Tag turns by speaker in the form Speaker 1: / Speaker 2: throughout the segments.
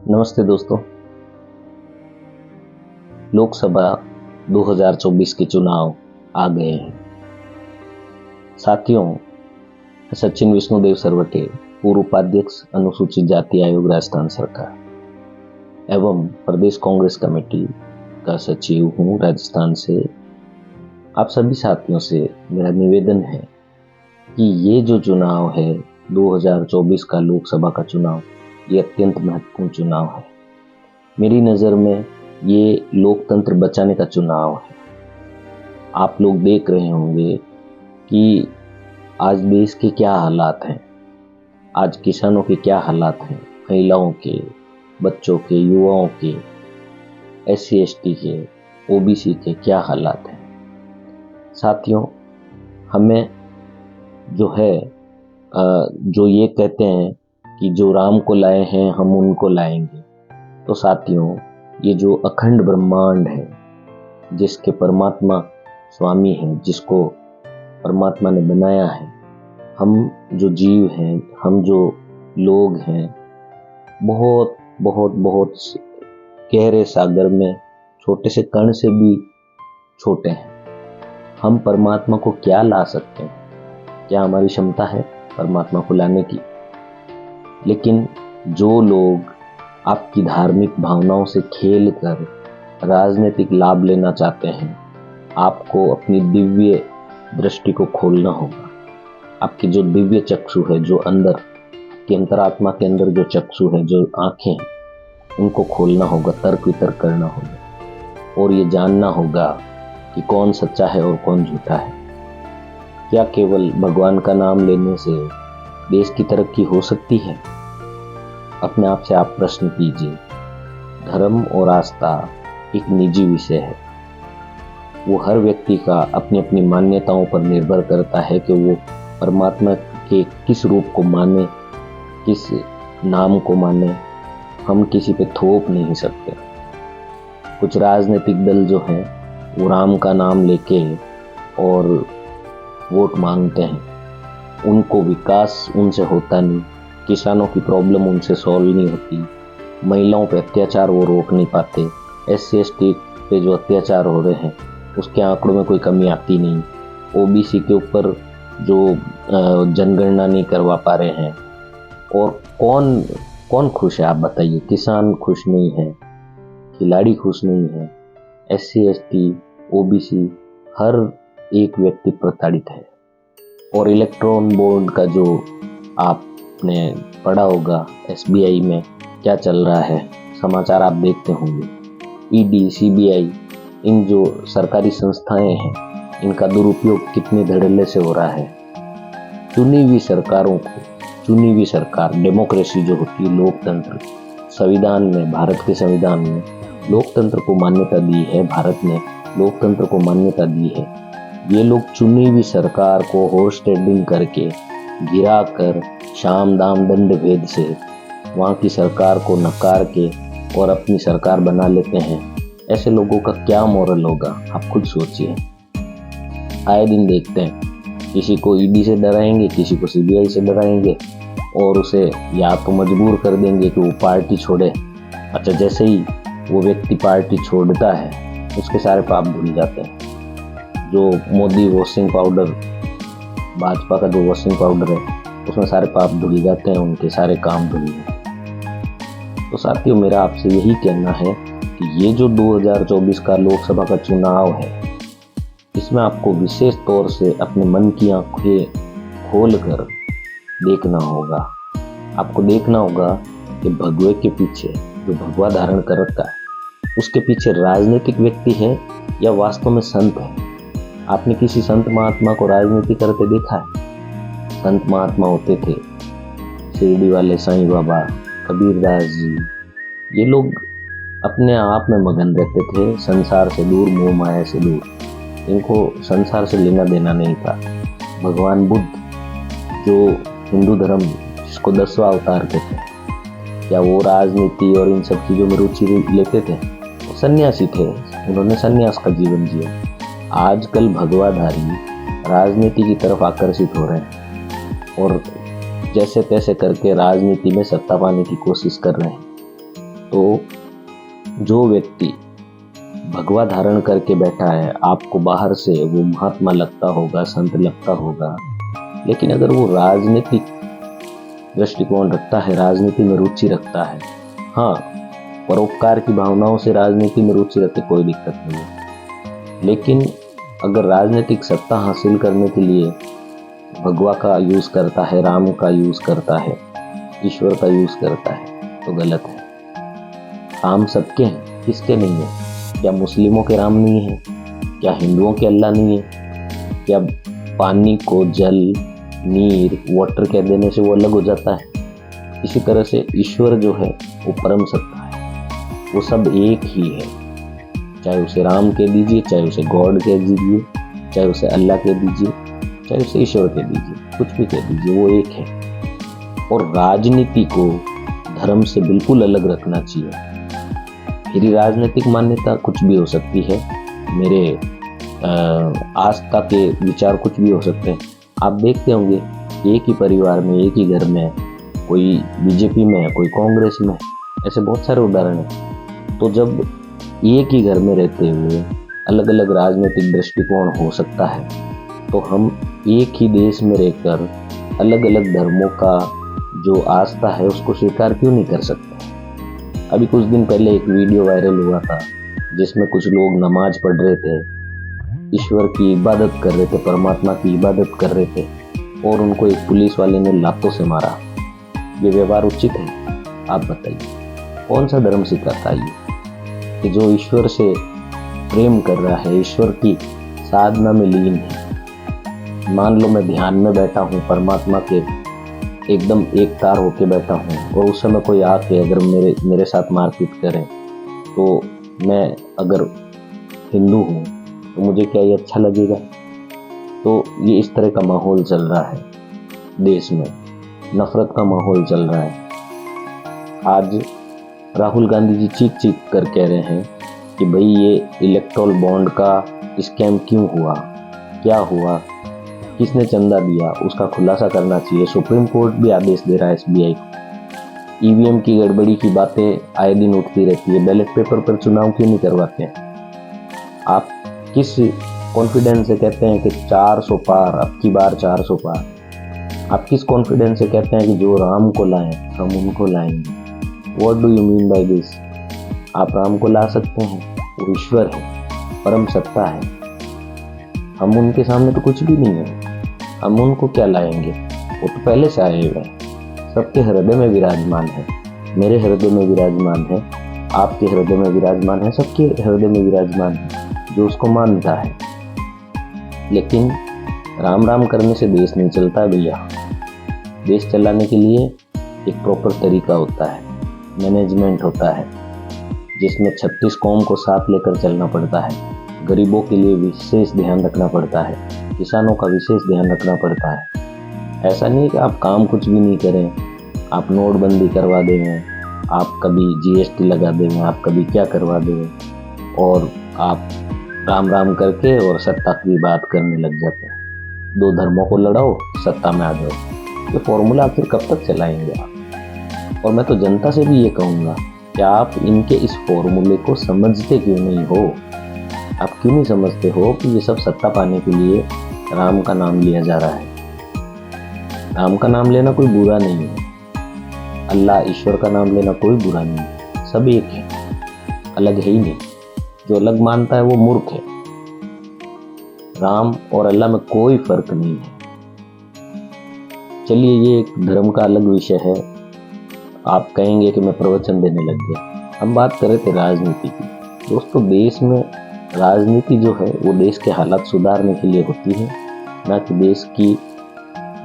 Speaker 1: नमस्ते दोस्तों। लोकसभा 2024 के चुनाव आ गए हैं। साथियों, सचिन विष्णुदेव सरवटे, पूर्व उपाध्यक्ष, अनुसूचित जाति आयोग राजस्थान सरकार एवं प्रदेश कांग्रेस कमेटी का सचिव हूँ राजस्थान से। आप सभी साथियों से मेरा निवेदन है कि ये जो चुनाव है 2024 का लोकसभा का चुनाव, ये अत्यंत महत्वपूर्ण चुनाव है। मेरी नज़र में ये लोकतंत्र बचाने का चुनाव है। आप लोग देख रहे होंगे कि आज देश के क्या हालात हैं, आज किसानों के क्या हालात हैं, महिलाओं के, बच्चों के, युवाओं के, SC ST के, OBC के क्या हालात हैं। साथियों, हमें जो है जो ये कहते हैं कि जो राम को लाए हैं हम उनको लाएंगे, तो साथियों, ये जो अखंड ब्रह्मांड है, जिसके परमात्मा स्वामी हैं, जिसको परमात्मा ने बनाया है, हम जो जीव हैं, हम जो लोग हैं, बहुत बहुत बहुत गहरे सागर में छोटे से कण से भी छोटे हैं। हम परमात्मा को क्या ला सकते हैं? क्या हमारी क्षमता है परमात्मा को लाने की? लेकिन जो लोग आपकी धार्मिक भावनाओं से खेल कर राजनीतिक लाभ लेना चाहते हैं, आपको अपनी दिव्य दृष्टि को खोलना होगा। आपकी जो दिव्य चक्षु है, जो अंदर की अंतरात्मा के अंदर जो चक्षु है, जो आंखें हैं, उनको खोलना होगा, तर्क वितर्क करना होगा और ये जानना होगा कि कौन सच्चा है और कौन झूठा है। क्या केवल भगवान का नाम लेने से देश की तरक्की हो सकती है? अपने आप से आप प्रश्न कीजिए। धर्म और आस्था एक निजी विषय है। वो हर व्यक्ति का अपनी अपनी मान्यताओं पर निर्भर करता है कि वो परमात्मा के किस रूप को माने, किस नाम को माने। हम किसी पे थोप नहीं सकते। कुछ राजनीतिक दल जो हैं, वो राम का नाम लेके और वोट मांगते हैं। उनको विकास उनसे होता नहीं, किसानों की प्रॉब्लम उनसे सॉल्व नहीं होती, महिलाओं पे अत्याचार वो रोक नहीं पाते, SC ST पे जो अत्याचार हो रहे हैं उसके आंकड़ों में कोई कमी आती नहीं, OBC के ऊपर जो जनगणना नहीं करवा पा रहे हैं। और कौन खुश है आप बताइए? किसान खुश नहीं है, खिलाड़ी खुश नहीं है, SC ST OBC हर एक व्यक्ति प्रताड़ित है। और इलेक्ट्रॉन बोर्ड का जो आपने पढ़ा होगा, SBI में क्या चल रहा है, समाचार आप देखते होंगे। ED CBI, इन जो सरकारी संस्थाएं हैं, इनका दुरुपयोग कितने धड़ल्ले से हो रहा है। चुनी हुई सरकारों को, चुनी हुई सरकार, डेमोक्रेसी जो होती है, लोकतंत्र, संविधान में, भारत के संविधान में लोकतंत्र को मान्यता दी है, भारत ने लोकतंत्र को मान्यता दी है। ये लोग चुनी हुई सरकार को हॉर्स ट्रेडिंग करके, गिरा कर, शाम दाम दंड भेद से वहाँ की सरकार को नकार के और अपनी सरकार बना लेते हैं। ऐसे लोगों का क्या मोरल होगा, आप खुद सोचिए। आए दिन देखते हैं, किसी को ED से डराएंगे, किसी को CBI से डराएंगे और उसे या तो मजबूर कर देंगे कि वो पार्टी छोड़े। अच्छा, जैसे ही वो व्यक्ति पार्टी छोड़ता है, उसके सारे पाप धुल जाते हैं। जो मोदी वॉशिंग पाउडर, भाजपा का जो वॉशिंग पाउडर है, उसमें सारे पाप धुल जाते हैं, उनके सारे काम धुल जाते हैं। तो साथियों, मेरा आपसे यही कहना है कि ये जो 2024 का लोकसभा का चुनाव है, इसमें आपको विशेष तौर से अपने मन की आंखें खोल कर देखना होगा। आपको देखना होगा कि भगवे के पीछे, जो भगवा धारण कर रखा है, उसके पीछे राजनीतिक व्यक्ति है या वास्तव में संत है। आपने किसी संत महात्मा को राजनीति करते देखा है? संत महात्मा होते थे शिरडी वाले साईं बाबा, कबीरदास जी। ये लोग अपने आप में मगन रहते थे, संसार से दूर, मोह माया से दूर। इनको संसार से लेना देना नहीं था। भगवान बुद्ध, जो हिंदू धर्म जिसको 10वां अवतार कहते हैं, क्या वो राजनीति और इन सब चीज़ों में रुचि लेते थे? वो सन्यासी थे, उन्होंने सन्यास का जीवन जिया। आजकल भगवाधारी राजनीति की तरफ आकर्षित हो रहे हैं और जैसे तैसे करके राजनीति में सत्ता पाने की कोशिश कर रहे हैं। तो जो व्यक्ति भगवा धारण करके बैठा है, आपको बाहर से वो महात्मा लगता होगा, संत लगता होगा, लेकिन अगर वो राजनीतिक दृष्टिकोण रखता है, राजनीति में रुचि रखता है, हाँ, परोपकार की भावनाओं से राजनीति में रुचि रखते कोई दिक्कत नहीं है, लेकिन अगर राजनीतिक सत्ता हासिल करने के लिए भगवा का यूज करता है, राम का यूज करता है, ईश्वर का यूज करता है, तो गलत है। राम सबके हैं, किसके नहीं है? क्या मुस्लिमों के राम नहीं है? क्या हिंदुओं के अल्लाह नहीं है? क्या पानी को जल, नीर, वाटर कह देने से वो अलग हो जाता है? इसी तरह से ईश्वर जो है वो परम सत्ता है, वो सब एक ही है। चाहे उसे राम कह दीजिए, चाहे उसे गॉड कह दीजिए, चाहे उसे अल्लाह कह दीजिए, चाहे उसे ईश्वर कह दीजिए, कुछ भी कह दीजिए, वो एक है। और राजनीति को धर्म से बिल्कुल अलग रखना चाहिए। मेरी राजनीतिक मान्यता कुछ भी हो सकती है, मेरे आस्था के विचार कुछ भी हो सकते हैं। आप देखते होंगे एक ही परिवार में, एक ही घर में, कोई बीजेपी में है, कोई कांग्रेस में, ऐसे बहुत सारे उदाहरण हैं। तो जब एक ही घर में रहते हुए अलग अलग राजनीतिक दृष्टिकोण हो सकता है, तो हम एक ही देश में रहकर अलग अलग धर्मों का जो आस्था है उसको स्वीकार क्यों नहीं कर सकते? अभी कुछ दिन पहले एक वीडियो वायरल हुआ था जिसमें कुछ लोग नमाज पढ़ रहे थे, ईश्वर की इबादत कर रहे थे, परमात्मा की इबादत कर रहे थे, और उनको एक पुलिस वाले ने लातों से मारा। ये व्यवहार उचित है? आप बताइए, कौन सा धर्म सिखाता है ये कि जो ईश्वर से प्रेम कर रहा है, ईश्वर की साधना में लीन है, मान लो मैं ध्यान में बैठा हूँ, परमात्मा के एकदम एक तार होके बैठा हूँ, और उस समय कोई आके अगर मेरे साथ मारपीट करे, तो मैं अगर हिंदू हूँ तो मुझे क्या ये अच्छा लगेगा? तो ये इस तरह का माहौल चल रहा है देश में, नफरत का माहौल चल रहा है। आज राहुल गांधी जी चीख चीख कर कह रहे हैं कि भाई ये इलेक्टोरल बॉन्ड का स्कैम क्यों हुआ, क्या हुआ, किसने चंदा दिया, उसका खुलासा करना चाहिए। सुप्रीम कोर्ट भी आदेश दे रहा है एसबीआई को। ईवीएम की गड़बड़ी की बातें आए दिन उठती रहती है, बैलेट पेपर पर चुनाव क्यों नहीं करवाते हैं? आप किस कॉन्फिडेंस से कहते हैं कि 400 पार, अब की बार 400 पार? आप किस कॉन्फिडेंस से कहते हैं कि जो राम को लाएं हम उनको लाएंगे? What do you mean by this? आप राम को ला सकते हैं, वो ईश्वर है, परम सत्ता है, हम उनके सामने तो कुछ भी नहीं है, हम उनको क्या लाएंगे? वो तो पहले से आए हुए हैं, सबके हृदय में विराजमान है, मेरे हृदय में विराजमान है, आपके हृदय में विराजमान है, सबके हृदय में विराजमान है जो उसको मानता है। लेकिन राम राम करने से देश नहीं चलता है भैया। देश चलाने के लिए एक प्रॉपर तरीका होता है, मैनेजमेंट होता है, जिसमें 36 कौम को साथ लेकर चलना पड़ता है। गरीबों के लिए विशेष ध्यान रखना पड़ता है, किसानों का विशेष ध्यान रखना पड़ता है। ऐसा नहीं कि आप काम कुछ भी नहीं करें, आप नोटबंदी करवा देंगे, आप कभी जीएसटी लगा देंगे, आप कभी क्या करवा देंगे, और आप राम राम करके और सत्ता की बात करने लग जाते हैं। 2 धर्मों को लड़ाओ, सत्ता में आ जाओ। ये फॉर्मूला आखिर कब तक चलाएंगे आप? और मैं तो जनता से भी ये कहूँगा कि आप इनके इस फॉर्मूले को समझते क्यों नहीं हो? आप क्यों नहीं समझते हो कि ये सब सत्ता पाने के लिए राम का नाम लिया जा रहा है? राम का नाम लेना कोई बुरा नहीं है, अल्लाह ईश्वर का नाम लेना कोई बुरा नहीं है, सब एक है, अलग है ही नहीं। जो अलग मानता है वो मूर्ख है। राम और अल्लाह में कोई फर्क नहीं है। चलिए, ये एक धर्म का अलग विषय है, आप कहेंगे कि मैं प्रवचन देने लग गया। हम बात कर रहे थे राजनीति की। दोस्तों, देश में राजनीति जो है वो देश के हालात सुधारने के लिए होती है, ना कि देश की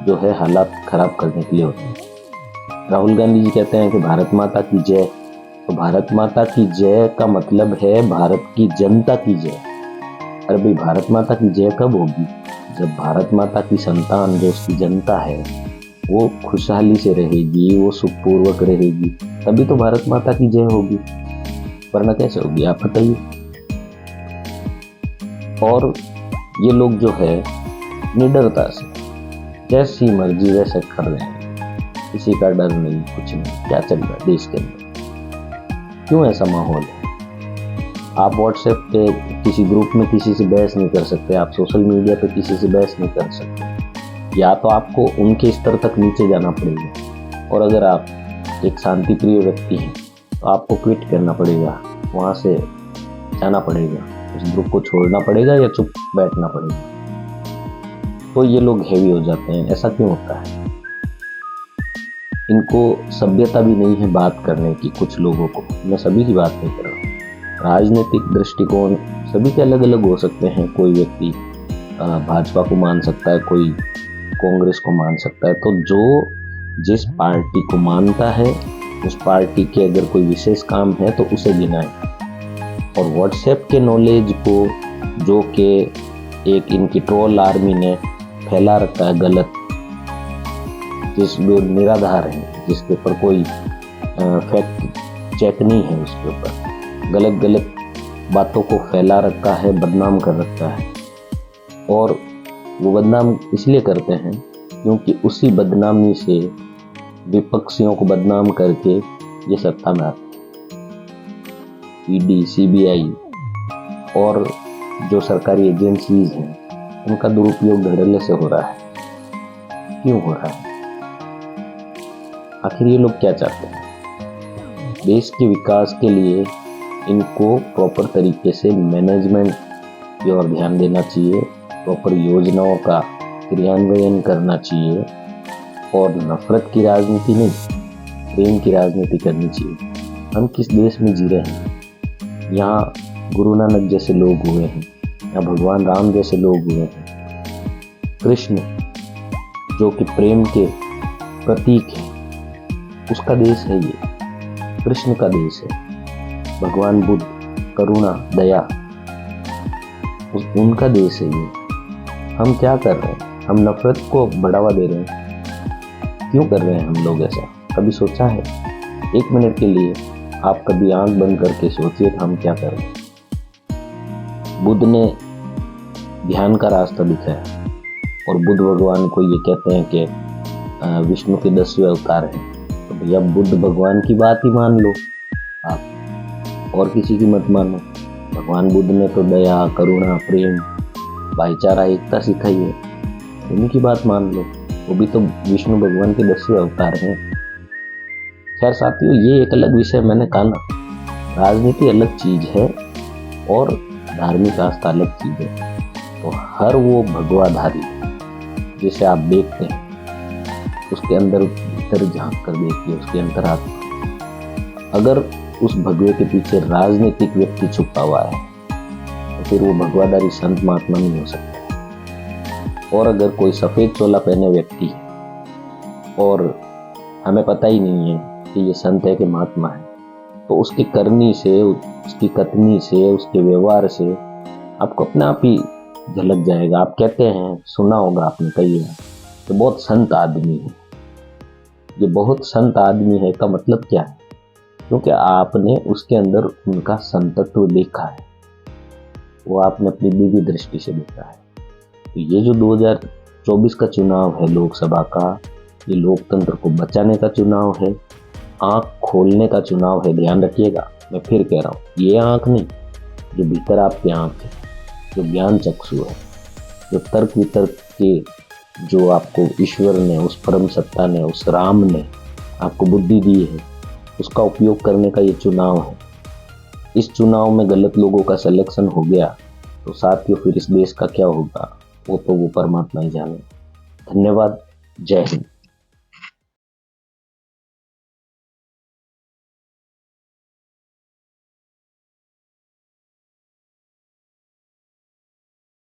Speaker 1: जो है हालात खराब करने के लिए होती है। राहुल गांधी जी कहते हैं कि भारत माता की जय, तो भारत माता की जय का मतलब है भारत की जनता की जय। अरे भाई, भारत माता की जय कब होगी? जब भारत माता की संतान, जो उसकी जनता है, वो खुशहाली से रहेगी, वो सुखपूर्वक रहेगी, तभी तो भारत माता की जय होगी, वरना कैसे होगी? आप बताइए। और ये लोग जो है निडरता से जैसी मर्जी वैसे कर रहे हैं, किसी का डर नहीं, कुछ नहीं। क्या चल रहा है देश के अंदर? क्यों ऐसा माहौल है? आप व्हाट्सएप पे किसी ग्रुप में किसी से बहस नहीं कर सकते, आप सोशल मीडिया पे किसी से बहस नहीं कर सकते। या तो आपको उनके स्तर तक नीचे जाना पड़ेगा, और अगर आप एक शांति प्रिय व्यक्ति हैं तो आपको क्विट करना पड़ेगा, वहाँ से जाना पड़ेगा, उस ग्रुप को छोड़ना पड़ेगा या चुप बैठना पड़ेगा। तो ये लोग हैवी हो जाते हैं। ऐसा क्यों होता है? इनको सभ्यता भी नहीं है बात करने की। कुछ लोगों को, मैं सभी की बात नहीं कर रहा हूँ, राजनीतिक दृष्टिकोण सभी के अलग अलग हो सकते हैं। कोई व्यक्ति भाजपा को मान सकता है, कोई कांग्रेस को मान सकता है। तो जो जिस पार्टी को मानता है, उस पार्टी के अगर कोई विशेष काम है तो उसे गिनाए। और व्हाट्सएप के नॉलेज को जो कि एक इनकी ट्रोल आर्मी ने फैला रखा है गलत, जिस जो निराधार है, जिसके ऊपर कोई फैक्ट चेक नहीं है, उसके ऊपर गलत बातों को फैला रखा है, बदनाम कर रखा है। और वो बदनाम इसलिए करते हैं क्योंकि उसी बदनामी से विपक्षियों को बदनाम करके ये सत्ता में आते हैं। ईडी, सीबीआई और जो सरकारी एजेंसीज हैं, उनका दुरुपयोग धड़ल्ले से हो रहा है। क्यों हो रहा है? आखिर ये लोग क्या चाहते हैं? देश के विकास के लिए इनको प्रॉपर तरीके से मैनेजमेंट की ओर ध्यान देना चाहिए, प्रॉपर योजनाओं का क्रियान्वयन करना चाहिए, और नफरत की राजनीति नहीं, प्रेम की राजनीति करनी चाहिए। हम किस देश में जी रहे हैं? यहाँ गुरु नानक जैसे लोग हुए हैं, यहाँ भगवान राम जैसे लोग हुए हैं, कृष्ण जो कि प्रेम के प्रतीक है, उसका देश है ये, कृष्ण का देश है। भगवान बुद्ध, करुणा, दया, उनका देश है ये। हम क्या कर रहे हैं? हम नफरत को बढ़ावा दे रहे हैं। क्यों कर रहे हैं हम लोग ऐसा? कभी सोचा है? 1 मिनट के लिए आप कभी आंख बंद करके सोचिए कि हम क्या कर रहे हैं। बुद्ध ने ध्यान का रास्ता दिखाया, और बुद्ध भगवान को ये कहते हैं कि विष्णु के 10वें अवतार हैं। तो भैया बुद्ध भगवान की बात ही मान लो आप, और किसी की मत मानो। भगवान बुद्ध ने तो दया, करुणा, प्रेम, भाईचारा, एकता सिखाई है, उन्हीं की बात मान लो। वो भी तो विष्णु भगवान के 10वें अवतार हैं। खैर साथियों, ये एक अलग विषय मैंने कहा ना। राजनीति अलग चीज है और धार्मिक आस्था अलग चीज है। तो हर वो भगवाधारी जिसे आप देखते हैं, उसके अंदर भीतर झांक कर देखिए, उसके अंतरात्मा। अगर उस भगवे के पीछे राजनीतिक व्यक्ति छुपा हुआ है तो फिर वो भगवाधारी संत महात्मा नहीं हो सकता। और अगर कोई सफेद चोला पहने व्यक्ति है और हमें पता ही नहीं है कि ये संत है कि महात्मा है, तो उसकी करनी से, उसकी कथनी से, उसके व्यवहार से आपको अपने आप ही झलक जाएगा। आप कहते हैं, सुना होगा आपने कई बार, कि बहुत संत आदमी है। ये बहुत संत आदमी है का मतलब क्या है? क्योंकि आपने उसके अंदर उनका संतत्व देखा है, वो आपने अपनी दिव्य दृष्टि से देखा है। तो ये जो 2024 का चुनाव है लोकसभा का, ये लोकतंत्र को बचाने का चुनाव है, आंख खोलने का चुनाव है। ध्यान रखिएगा, मैं फिर कह रहा हूँ, ये आंख नहीं, जो भीतर आपकी आंख है, जो ज्ञान चक्षु है, जो तर्क वितर्क के, जो आपको ईश्वर ने, उस परम सत्ता ने, उस राम ने आपको बुद्धि दी है, उसका उपयोग करने का ये चुनाव है। इस चुनाव में गलत लोगों का सिलेक्शन हो गया तो साथियों फिर इस देश का क्या होगा, वो तो वो परमात्मा ही जाने। धन्यवाद। जय हिंद।